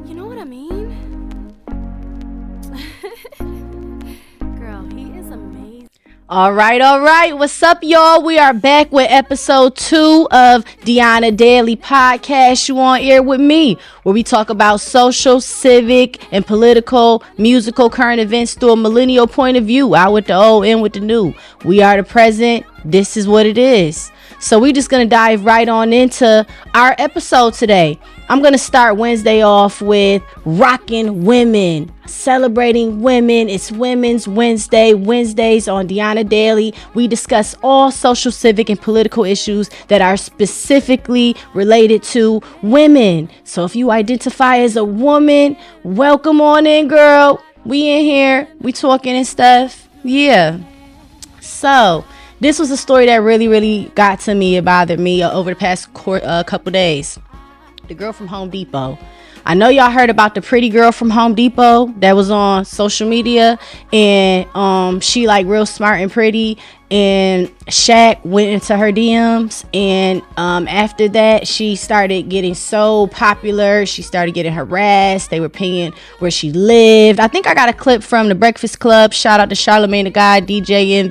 You know what I mean? Girl, he is amazing. All right. What's up, y'all? We are back with episode 2 of Deyana Daily Podcast. You on air with me, where we talk about social, civic, and political, musical, current events through a millennial point of view. Out with the old, in with the new. We are the present. This is what it is. So we just gonna dive right on into our episode today. I'm gonna start Wednesday off with rocking women, celebrating women. It's Women's Wednesday. Wednesdays on Deyana Daily, we discuss all social, civic, and political issues that are specifically related to women. So if you identify as a woman, welcome on in, girl. We in here, we talking and stuff. Yeah. So this was a story that really got to me. It bothered me over the past couple days. The girl from Home Depot. I know y'all heard about the pretty girl from Home Depot that was on social media, and she like real smart and pretty, and Shaq went into her DMs, and after that she started getting so popular. She started getting harassed. They were paying where she lived. I think I got a clip from the Breakfast Club. Shout out to Charlamagne the Guy, DJ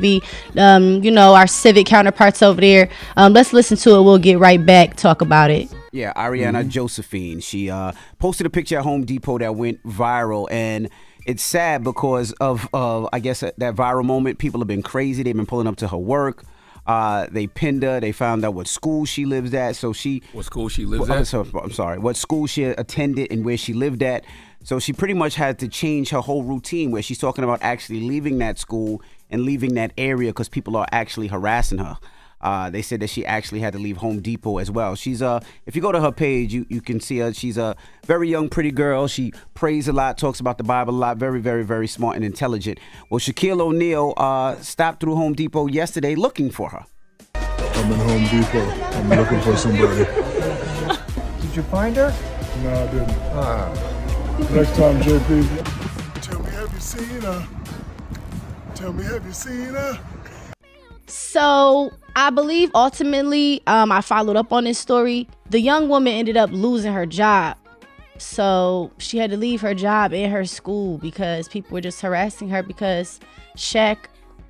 MV, our civic counterparts over there. Let's listen to it. We'll get right back, talk about it. Yeah, Ariana Josephine. She posted a picture at Home Depot that went viral, and it's sad because of I guess that viral moment. People have been crazy. They've been pulling up to her work. They pinned her. They found out what school she lives at. So what school she lives at? I'm sorry. What school she attended and where she lived at. So she pretty much had to change her whole routine, where she's talking about actually leaving that school and leaving that area because people are actually harassing her. They said that she actually had to leave Home Depot as well. She's if you go to her page, you can see her. She's a very young, pretty girl. She prays a lot, talks about the Bible a lot. Very smart and intelligent. Well, Shaquille O'Neal stopped through Home Depot yesterday looking for her. I'm in Home Depot. I'm looking for somebody. Did you find her? No, I didn't. Next time, JP. Tell me, have you seen her? Tell me, have you seen her? So I believe ultimately, I followed up on this story. The young woman ended up losing her job. So she had to leave her job and her school because people were just harassing her because Shaq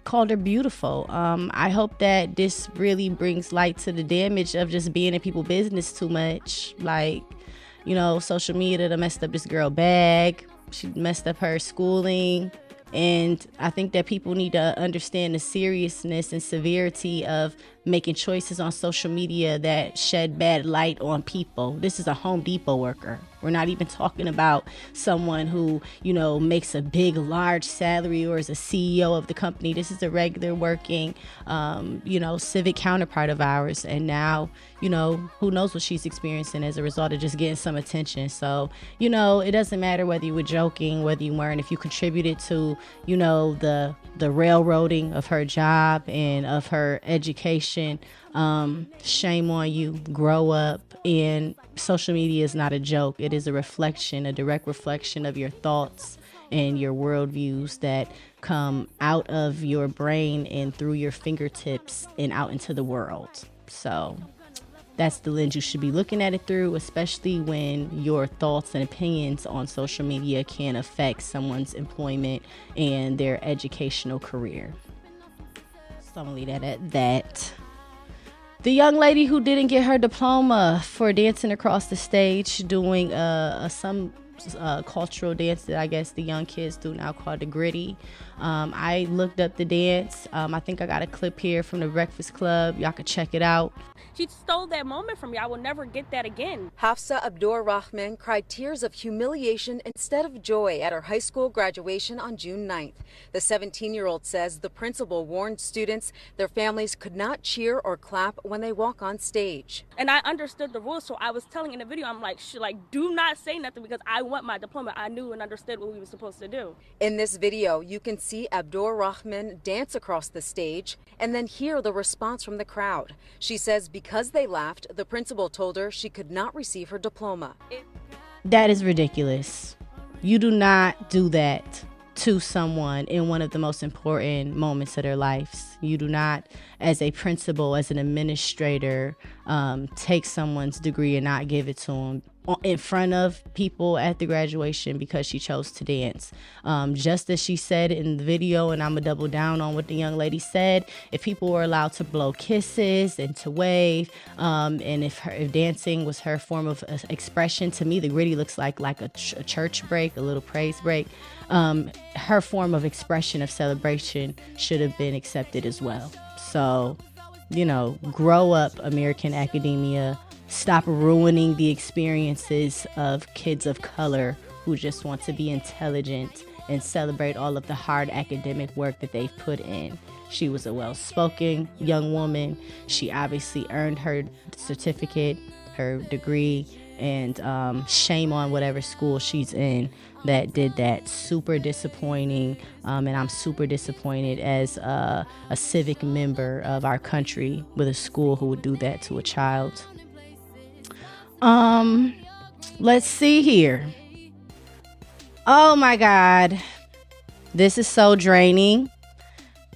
called her beautiful. I hope that this really brings light to the damage of just being in people's business too much. Like, social media done messed up this girl bag. She messed up her schooling. And I think that people need to understand the seriousness and severity of making choices on social media that shed bad light on people. This is a Home Depot worker. We're not even talking about someone who, makes a big, large salary or is a CEO of the company. This is a regular working, civic counterpart of ours. And now, who knows what she's experiencing as a result of just getting some attention. So, it doesn't matter whether you were joking, whether you weren't, if you contributed to, the railroading of her job and of her education. Shame on you. Grow up. And social media is not a joke. It is a direct reflection of your thoughts and your worldviews that come out of your brain and through your fingertips and out into the world. So that's the lens you should be looking at it through, especially when your thoughts and opinions on social media can affect someone's employment and their educational career. So I'm gonna leave that at that. The young lady who didn't get her diploma for dancing across the stage, doing some cultural dance that I guess the young kids do now called the gritty. I looked up the dance. I think I got a clip here from the Breakfast Club. Y'all could check it out. She stole that moment from me. I will never get that again. Hafsa Abdur Rahman cried tears of humiliation instead of joy at her high school graduation on June 9th. The 17-year-old says the principal warned students their families could not cheer or clap when they walk on stage. And I understood the rules, so I was telling in the video, I'm like, do not say nothing because I want my diploma. I knew and understood what we were supposed to do. In this video, you can see Abdur Rahman dance across the stage and then hear the response from the crowd. She says because they laughed, the principal told her she could not receive her diploma. That is ridiculous. You do not do that to someone in one of the most important moments of their lives. You do not, as a principal, as an administrator, take someone's degree and not give it to them in front of people at the graduation because she chose to dance. Just as she said in the video, and I'm gonna double down on what the young lady said, if people were allowed to blow kisses and to wave, and if dancing was her form of expression, to me the gritty looks like a church break, a little praise break. Her form of expression of celebration should have been accepted as well. So, grow up, American academia. Stop ruining the experiences of kids of color who just want to be intelligent and celebrate all of the hard academic work that they've put in. She was a well-spoken young woman. She obviously earned her certificate, her degree, and shame on whatever school she's in that did that. Super disappointing, and I'm super disappointed as a civic member of our country with a school who would do that to a child. Let's see here. Oh my God. This is so draining.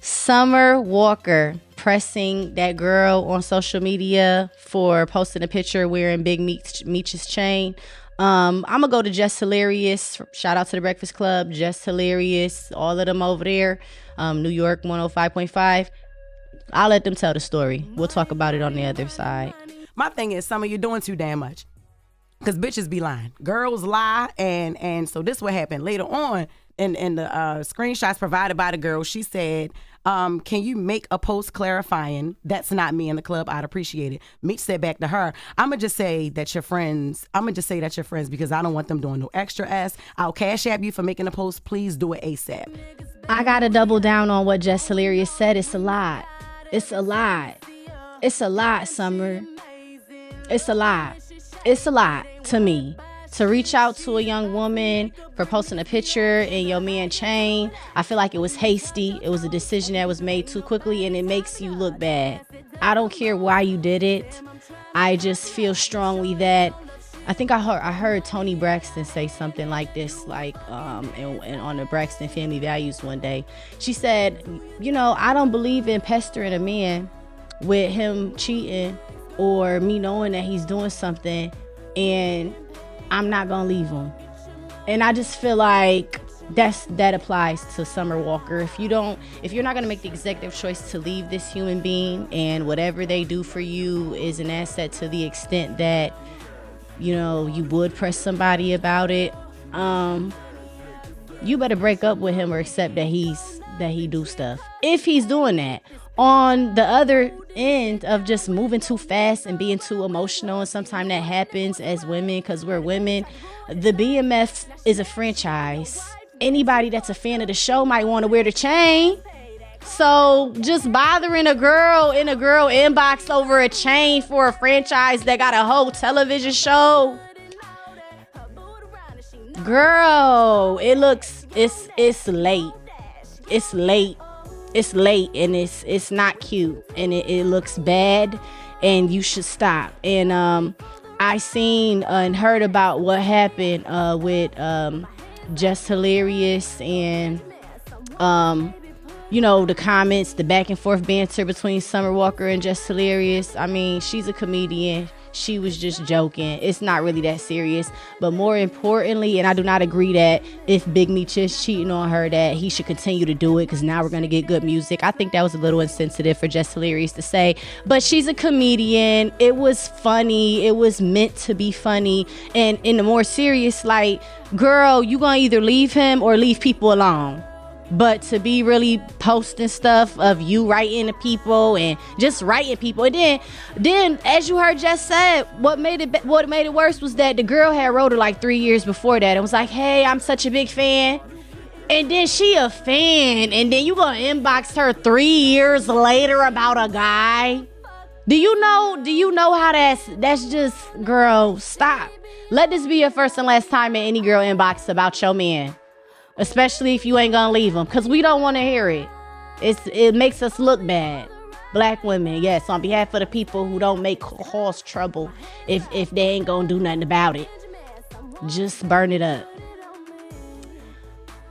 Summer Walker pressing that girl on social media for posting a picture wearing Big Meech's chain. I'm gonna go to Just Hilarious. Shout out to the Breakfast Club, Just Hilarious, all of them over there. New York 105.5. I'll let them tell the story. We'll talk about it on the other side. My thing is, Summer, you're doing too damn much. Because bitches be lying. Girls lie. And so this what happened. Later on, in the screenshots provided by the girl, she said, can you make a post clarifying that's not me in the club? I'd appreciate it. Meech said back to her, I'm going to just say that you're friends because I don't want them doing no extra ass. I'll cash app you for making a post. Please do it ASAP. I got to double down on what Just Hilarious said. It's a lot. It's a lot. It's a lot, Summer. It's a lot. It's a lot to me to reach out to a young woman for posting a picture in your man chain. I feel like it was hasty. It was a decision that was made too quickly, and it makes you look bad. I don't care why you did it. I just feel strongly that I think I heard Toni Braxton say something like this, and on the Braxton Family Values one day. She said, I don't believe in pestering a man with him cheating or me knowing that he's doing something and I'm not gonna leave him. And I just feel like that applies to Summer Walker. If you're not gonna make the executive choice to leave this human being, and whatever they do for you is an asset to the extent that you would press somebody about it, you better break up with him or accept that he do stuff. If he's doing that. On the other end of just moving too fast and being too emotional, and sometimes that happens as women because we're women, the BMF is a franchise. Anybody that's a fan of the show might want to wear the chain. So just bothering a girl in a girl inbox over a chain for a franchise that got a whole television show. Girl, it's late. It's late. It's late, and it's not cute, and it looks bad, and you should stop. And I seen and heard about what happened with Just Hilarious and the comments, the back and forth banter between Summer Walker and Just Hilarious. I mean, she's a comedian. She was just joking. It's not really that serious. But more importantly, and I do not agree that if Big Meech is cheating on her, that he should continue to do it because now we're going to get good music. I think that was a little insensitive for Just Hilarious to say. But she's a comedian. It was funny. It was meant to be funny. And in the more serious light, girl, you going to either leave him or leave people alone. But to be really posting stuff of you writing to people and just writing people, and then as you heard Jess said, what made it worse was that the girl had wrote her like 3 years before that and was like, "Hey, I'm such a big fan," and then she a fan, and then you gonna inbox her 3 years later about a guy. Do you know how that's just, girl, stop. Let this be your first and last time in any girl inbox about your man. Especially if you ain't gonna leave them, because we don't want to hear it. It makes us look bad. Black women, yes, on behalf of the people who don't make cause trouble, if they ain't gonna do nothing about it, just burn it up.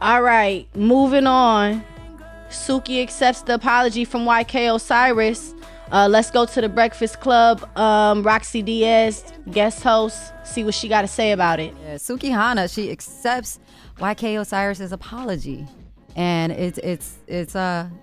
All right, moving on. Suki accepts the apology from YK Osiris. Let's go to the Breakfast Club. Roxy Diaz, guest host. See what she got to say about it. Yeah, Suki Hana, she accepts YK Osiris's apology. And it's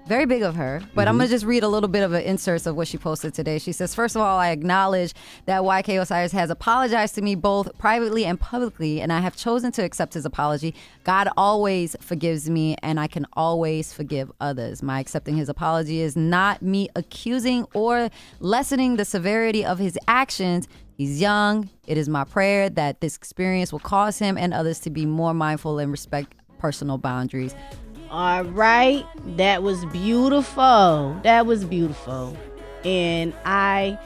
very big of her. But I'm going to just read a little bit of an insert of what she posted today. She says, first of all, I acknowledge that YK Osiris has apologized to me both privately and publicly, and I have chosen to accept his apology. God always forgives me, and I can always forgive others. My accepting his apology is not me accusing or lessening the severity of his actions. He's young. It is my prayer that this experience will cause him and others to be more mindful and respect personal boundaries. All right, that was beautiful. And I,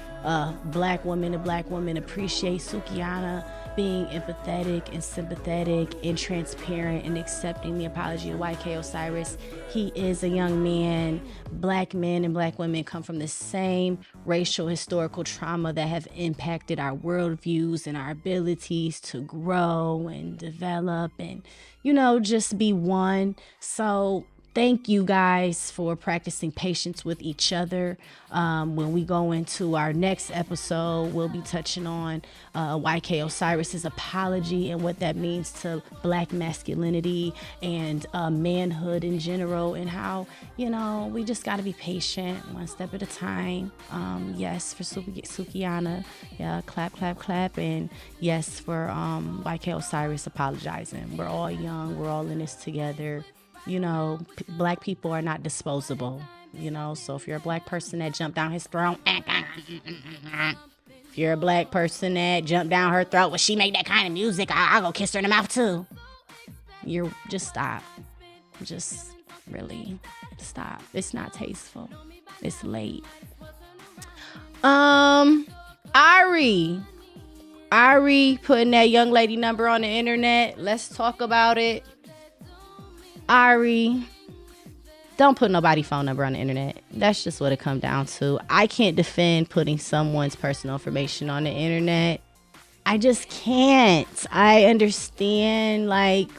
black woman appreciate Sukiana being empathetic and sympathetic and transparent and accepting the apology of YK Osiris. He is a young man. Black men and black women come from the same racial historical trauma that have impacted our worldviews and our abilities to grow and develop and, just be one. So thank you guys for practicing patience with each other. When we go into our next episode, we'll be touching on YK Osiris's apology and what that means to black masculinity and manhood in general, and how, we just got to be patient, one step at a time. Yes, for Sukiana, yeah, clap, clap, clap. And yes, for YK Osiris apologizing. We're all young. We're all in this together. Black people are not disposable, so if you're a black person that jumped down his throat, if you're a black person that jumped down her throat when she made that kind of music, I'll go kiss her in the mouth too. You're just stop. Just really stop. It's not tasteful. It's late. Ari putting that young lady number on the internet. Let's talk about it. Ari, don't put nobody's phone number on the internet. That's just what it comes down to. I can't defend putting someone's personal information on the internet. I just can't. I understand,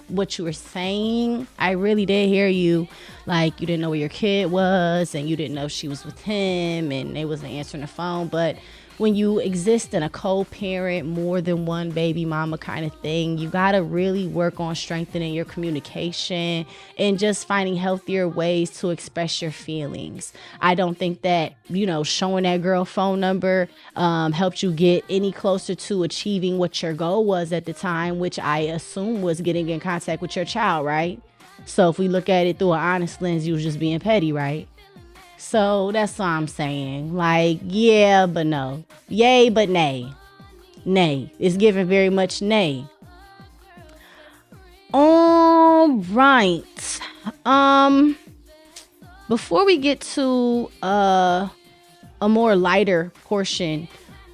what you were saying. I really did hear you. You didn't know where your kid was, and you didn't know she was with him, and they wasn't answering the phone. But when you exist in a co-parent, more than one baby mama kind of thing, you got to really work on strengthening your communication and just finding healthier ways to express your feelings. I don't think that, showing that girl phone number helped you get any closer to achieving what your goal was at the time, which I assume was getting in contact with your child, right? So if we look at it through an honest lens, you was just being petty, right? So that's all I'm saying. Yeah, but no. Yay, but nay. Nay. It's given very much nay. All right. Before we get to a more lighter portion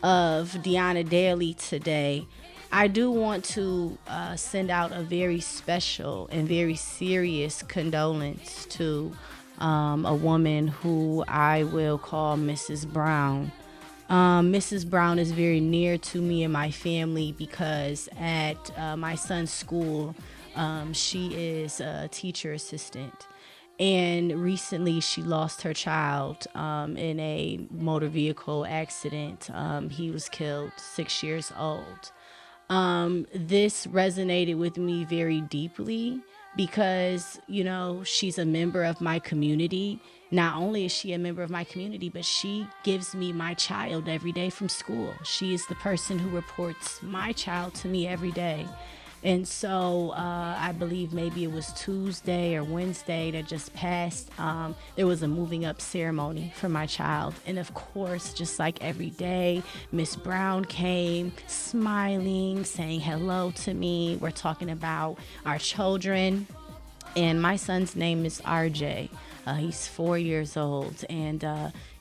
of Deyana Daily today, I do want to send out a very special and very serious condolence to a woman who I will call Mrs. Brown. Mrs. Brown is very near to me and my family because at my son's school, she is a teacher assistant. And recently she lost her child in a motor vehicle accident. He was killed, 6 years old. This resonated with me very deeply because, she's a member of my community. Not only is she a member of my community, but she gives me my child every day from school. She is the person who reports my child to me every day. And so I believe maybe it was Tuesday or Wednesday that just passed. There was a moving up ceremony for my child. And of course, just like every day, Miss Brown came smiling, saying hello to me. We're talking about our children. And my son's name is RJ. He's 4 years old. And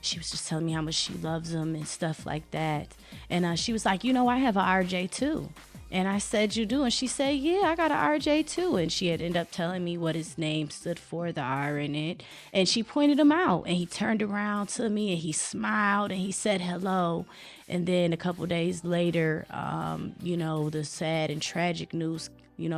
she was just telling me how much she loves him and stuff like that. And she was like, I have a RJ too. And I said, you do? And she said, yeah, I got an RJ too. And she had ended up telling me what his name stood for, the R in it. And she pointed him out. And he turned around to me and he smiled and he said hello. And then a couple days later, the sad and tragic news,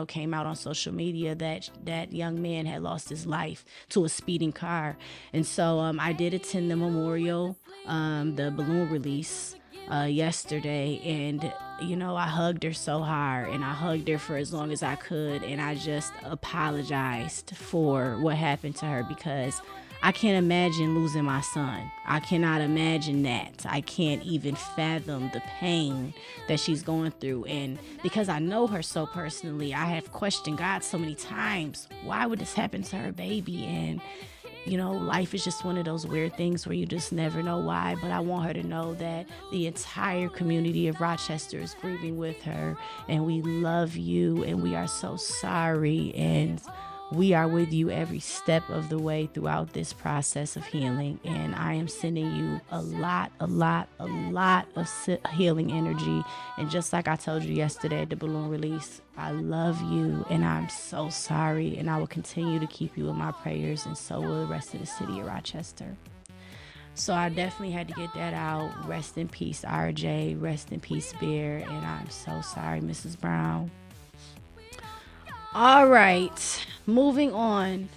came out on social media that that young man had lost his life to a speeding car. And so I did attend the memorial, the balloon release yesterday, and I hugged her so hard, and I hugged her for as long as I could, and I just apologized for what happened to her, because I can't imagine losing my son. I cannot imagine that. I can't even fathom the pain that she's going through. And because I know her so personally, I have questioned God so many times, why would this happen to her baby? And life is just one of those weird things where you just never know why. But I want her to know that the entire community of Rochester is grieving with her, and we love you, and we are so sorry, and we are with you every step of the way throughout this process of healing. And I am sending you a lot of healing energy. And just like I told you yesterday at the balloon release, I love you, and I'm so sorry, and I will continue to keep you in my prayers, and so will the rest of the city of Rochester. So I definitely had to get that out. Rest in peace, RJ. Rest in peace, Bear. And I'm so sorry, Mrs. Brown. All right, moving on.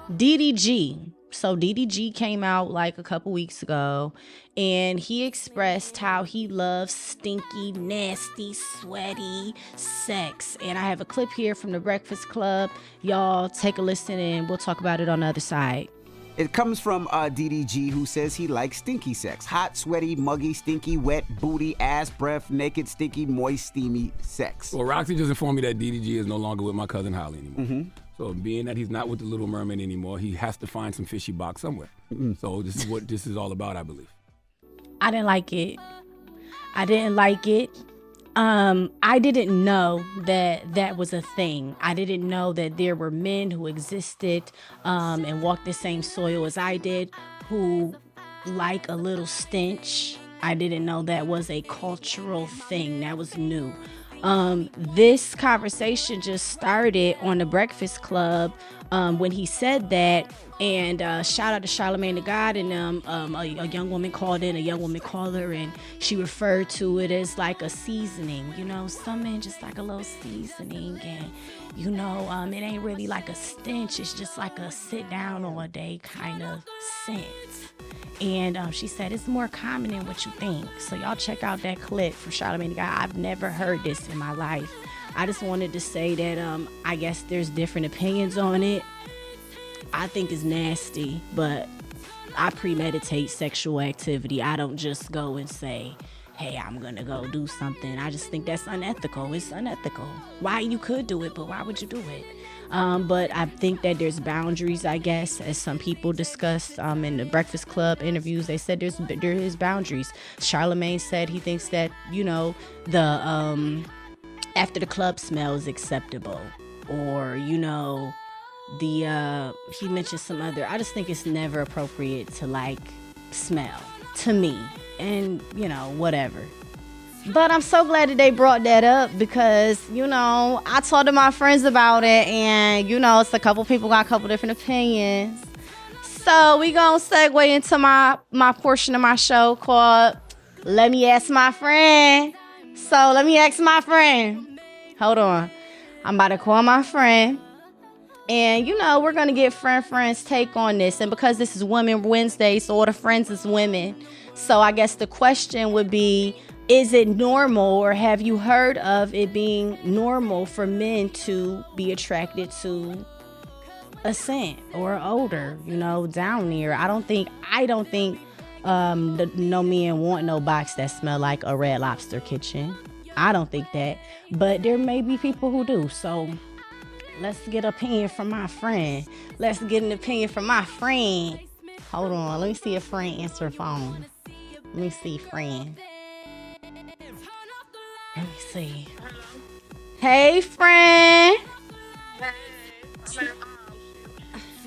DDG. So DDG came out like a couple weeks ago, and he expressed how he loves stinky, nasty, sweaty sex. And I have a clip here from the Breakfast Club. Y'all take a listen, and we'll talk about it on the other side. It comes from DDG, who says he likes stinky sex. Hot, sweaty, muggy, stinky, wet, booty, ass, breath, naked, stinky, moist, steamy sex. Well, Roxy just informed me that DDG is no longer with my cousin Holly anymore. Mm-hmm. So being that he's not with the Little Mermaid anymore, he has to find some fishy box somewhere. Mm-hmm. So this is what this is all about, I believe. I didn't like it. I didn't know that was a thing. I didn't know that there were men who existed and walked the same soil as I did who like a little stench. I didn't know that was a cultural thing. That was new. This conversation just started on the Breakfast Club when he said that. And shout out to Charlamagne the God, and a young woman called in, a young woman caller, and she referred to it as like a seasoning. Some men just like a little seasoning, and it ain't really like a stench. It's just like a sit down all day kind of scent. And she said it's more common than what you think. So y'all check out that clip from Charlamagne the God. I've never heard this in my life. I just wanted to say that I guess there's different opinions on it. I think it's nasty, but I premeditate sexual activity. I don't just go and say, hey, I'm going to go do something. I just think that's unethical. It's unethical. Why you could do it, but why would you do it? But I think that there's boundaries, I guess, as some people discussed in the Breakfast Club interviews. They said there is boundaries. Charlamagne said he thinks that, the after the club smell is acceptable, or, he mentioned some other. I just think it's never appropriate to like smell to me, and whatever. But I'm so glad that they brought that up, because I talked to my friends about it, and it's a couple people got a couple different opinions. So we gonna segue into my portion of my show called Let Me Ask My Friend. So let me ask my friend. Hold on, I'm about to call my friend. And, we're going to get friends' take on this. And because this is Women Wednesday, so all the friends is women. So I guess the question would be, is it normal, or have you heard of it being normal for men to be attracted to a scent or an odor, down there? I don't think no men want no box that smell like a Red Lobster kitchen. I don't think that. But there may be people who do. So let's get an opinion from my friend. Let's get an opinion from my friend. Hold on. Let me see if friend answer the phone. Let me see, friend. Let me see. Hey, friend.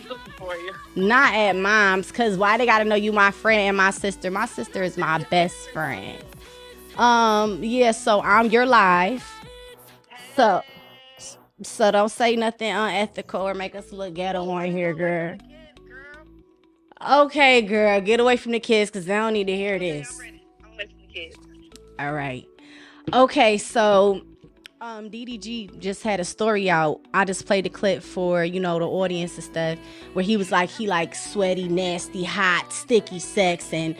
Looking for you. Not at mom's, because why they got to know you my friend and my sister? My sister is my best friend. Yeah, so you're live. So don't say nothing unethical or make us look ghetto on here, girl. Okay, girl, get away from the kids because they don't need to hear this. I'm away from the kids. All right. Okay, so DDG just had a story out. I just played the clip for, the audience and stuff, where he was like, he likes sweaty, nasty, hot, sticky sex, and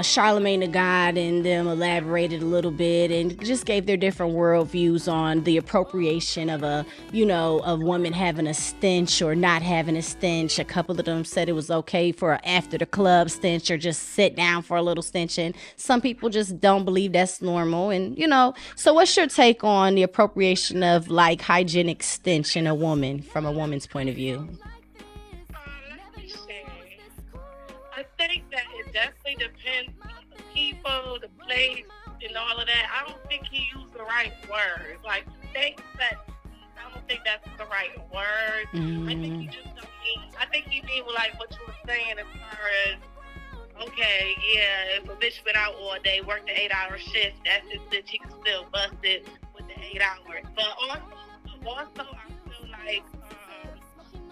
Charlemagne the God and them elaborated a little bit and just gave their different worldviews on the appropriation of a woman having a stench or not having a stench. A couple of them said it was okay for an after the club stench or just sit down for a little stench, and some people just don't believe that's normal. And so what's your take on the appropriation of like hygienic stench in a woman from a woman's point of view? Let me see. I think that it definitely depends on the people, the place, and all of that. I don't think he used the right word. Like, I don't think that's the right word. I think he just don't mean. I think he mean like what you were saying as far as, okay, yeah, if a bitch been out all day, worked an 8-hour shift, that's his bitch, he can still bust it with the 8 hours. But also I feel like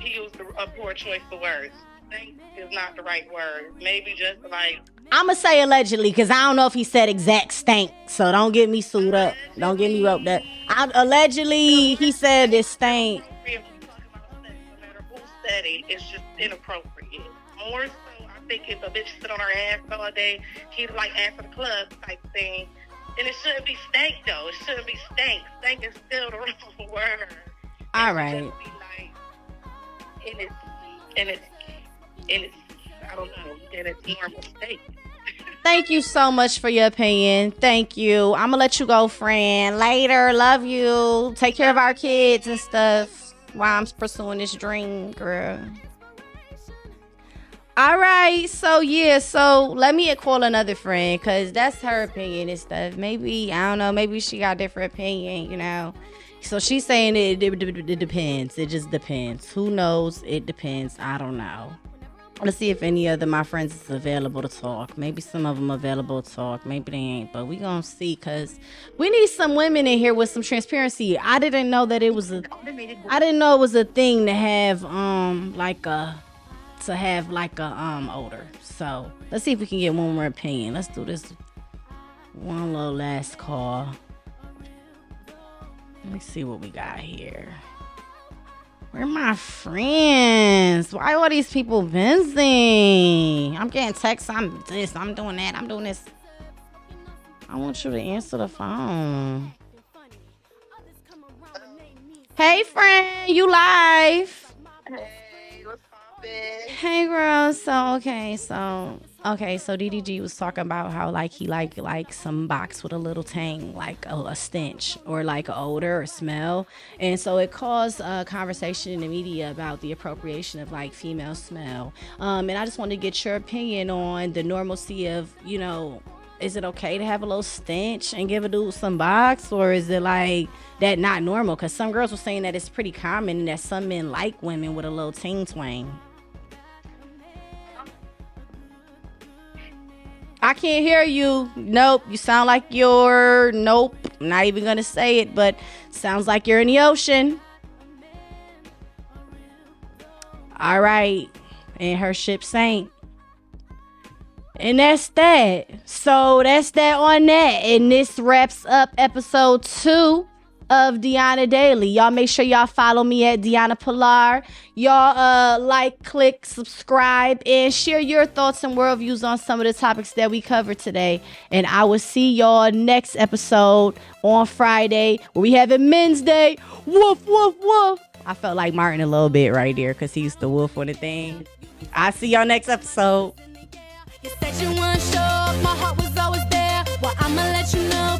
he used a poor choice of words. Think is not the right word. Maybe just like, I'ma say allegedly, because I don't know if he said exact stank, so don't get me sued up. Don't get me roped up. Allegedly, he said it stank. No matter who said it, it's just inappropriate. More so, I think if a bitch sit on her ass all day, he's like after the club type thing. And it shouldn't be stank though. It shouldn't be stank. Stank is still the wrong word. All right. It should be like in its I don't know, in its normal state. Thank you so much for your opinion. Thank you. I'm gonna let you go, friend. Later. Love you. Take care of our kids and stuff while I'm pursuing this dream, girl. All right. So let me call another friend, because that's her opinion and stuff. Maybe, I don't know, maybe she got a different opinion, So she's saying it depends. It just depends. Who knows? It depends. I don't know. Let's see if any of my friends is available to talk. Maybe some of them available to talk. Maybe they ain't. But we gonna see, because we need some women in here with some transparency. I didn't know it was a thing to have odor. So let's see if we can get one more opinion. Let's do this one little last call. Let me see what we got here. Where are my friends? Why are all these people busy? I'm getting texts. I'm this. I'm doing that. I'm doing this. I want you to answer the phone. Hey, friend. You live. Hey, what's poppin'? Hey, girl. So DDG was talking about how he like some box with a little tang, like a stench or like an odor or smell, and so it caused a conversation in the media about the appropriation of like female smell. And I just wanted to get your opinion on the normalcy of, is it okay to have a little stench and give a dude some box, or is it like that not normal? Because some girls were saying that it's pretty common and that some men like women with a little ting twang. I can't hear you. Nope. You sound like nope. I'm not even going to say it, but sounds like you're in the ocean. All right. And her ship sank. And that's that. So that's that on that. And this wraps up episode 2 of Deyana Daily. Y'all make sure y'all follow me at Deyana Pilar. Y'all like, click, subscribe, and share your thoughts and worldviews on some of the topics that we covered today. And I will see y'all next episode on Friday, where we have a Men's Day. Woof, woof, woof. I felt like Martin a little bit right there, because he used to woof on the thing. I'll see y'all next episode. You said you weren't sure, my heart was always there. Well, I'ma let you know.